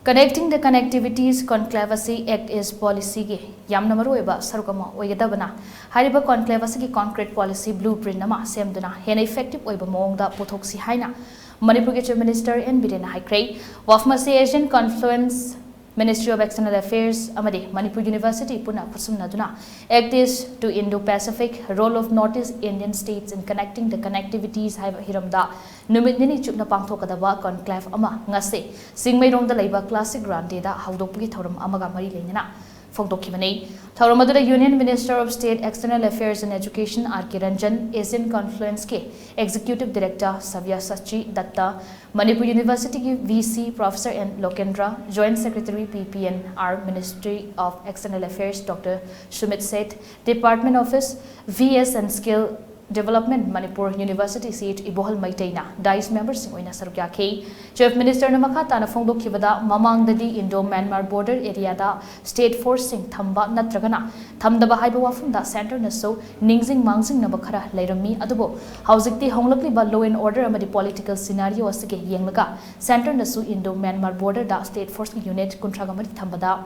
Connecting the Connectivities Conclave Act is policy ge yamna marueba sarukama oigadabana hariba conclave ki concrete policy blueprint nama semduna hena effective oiba mongda pothoksi haina Manipur Chief Minister and Biren Haikrai Wafmasi Asian Confluence Ministry of External Affairs amadi Manipur University puna kusumnaduna act is to Indo-Pacific role of Northeast Indian states in connecting the connectivities haiba hiramda numit nini chupna pangthokadaba conclave ama ngase singmairong da leiba classic grande da haudokpugi thoram amaga mari leinana Fogdokimani, Tauramada Union Minister of State External Affairs and Education R.K. Ranjan, Asian Confluence K, Executive Director Savya Sachi Datta, Manipur University VC Professor N. Lokendra, Joint Secretary PPNR Ministry of External Affairs Dr. Sumit Seth, Department Office VS and Skill Development Manipur University seat Ibohal Maitaina, DICE members Oina Sarukya K, Chief Minister Namaka Tana Fongdo Kivada, Mamang Dadi Indo-Myanmar border area da state force sing Thamba Natragana, Thamdaba Haibawafum da center Naso, Ningsing Mangsing Nabakara, Lairami Adubo, Housikti Honglakli ba law and order amadi political scenario asige Yengmaga, center Nasu Indo-Myanmar border da state force unit Kuntragamadi Thambada.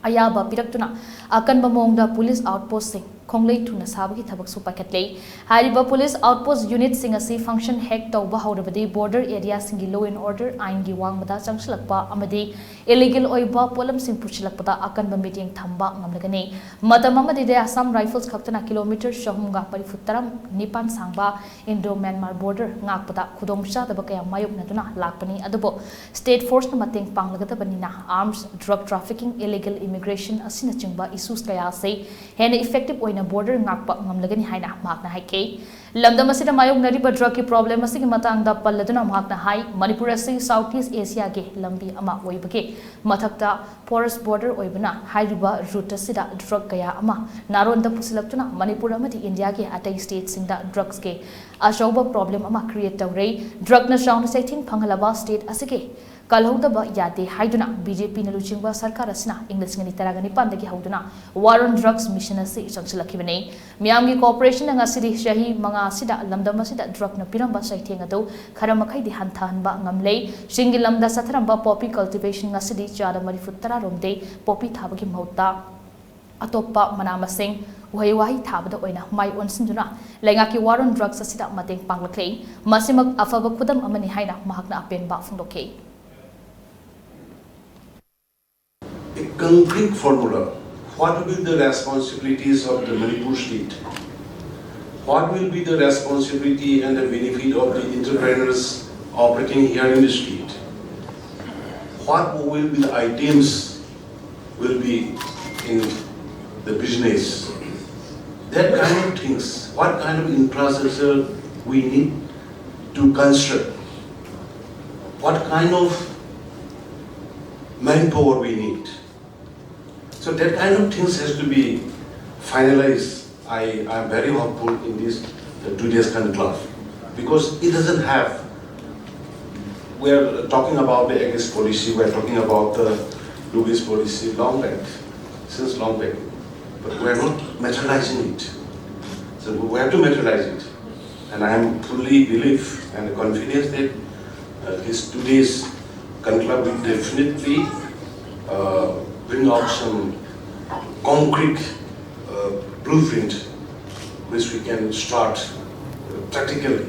Ayaba Piraktuna, Akan Bamongda police outpost sing. Konglei tuna Sabagi Thabak Chathari Hariba police outpost unit singasi function hack tauba haurabadi border area singi law and order aingi wangmada changslakpa amadi illegal oiba polam sing puchilakpada akan meeting thamba ngamlagani matam amadi de Assam rifles khaktana kilometer shahumga parifutaram nipan sangba Indo-Myanmar border ngakpada khudongcha daba kaya mayuk naduna lakpani adubo state force na mateng panglagadabanina arms drug trafficking illegal immigration asina chingba issues kaya say hena effective border ngakpa ngamlagani haina makna haike lamdam asida mayong nariba drug ki problem asigi matangda palladuna makna hai Manipur asi Southeast Asia ge lambi ama oibage mathakta porous border oibana haiba route asida drug kaya ama naronda pusilaktuna Manipur amati India ge atai states sinda drugs ge ashoba problem ama create tawrei drug na sound setting phangalaba state asige Kalhodaba Yade Haiduna, BJP Naluchingwa Sarkar Asna, English Gani Taragani Pandaki Hauduna, War on Drugs Mission Asi Chanchilakivane, Miamgi Corporation and Asidi Shahi Manga Sida, Lamdamasida Drug Napiramba Saitangado, Karamakai di Hantanba Ngamlay, Shingilamda Sataramba Poppy Cultivation Asidi, Jada Marifutara Romde, Poppy Tabaki Mota, Atopa Manamasing, Wahi Tabada Oina, my own Sinduna, Langaki War on Drugs Asida Mating Panglakay, Masimak Afabakudam Amani Haina, Mahakna Apen Bafundoke. A concrete formula. What will be the responsibilities of the Manipur state? What will be the responsibility and the benefit of the entrepreneurs operating here in the state? What will be the items will be in the business? That kind of things. What kind of infrastructure we need to construct? What kind of manpower we need? So that kind of things has to be finalized. I am very hopeful in this today's conclave because it doesn't have. We are talking about the against policy. We are talking about the Lugis policy long back, since long back, but we are not materializing it. So we have to materialize it, and I am fully believe and confident that today's conclave will definitely bring out some concrete blueprint which we can start practically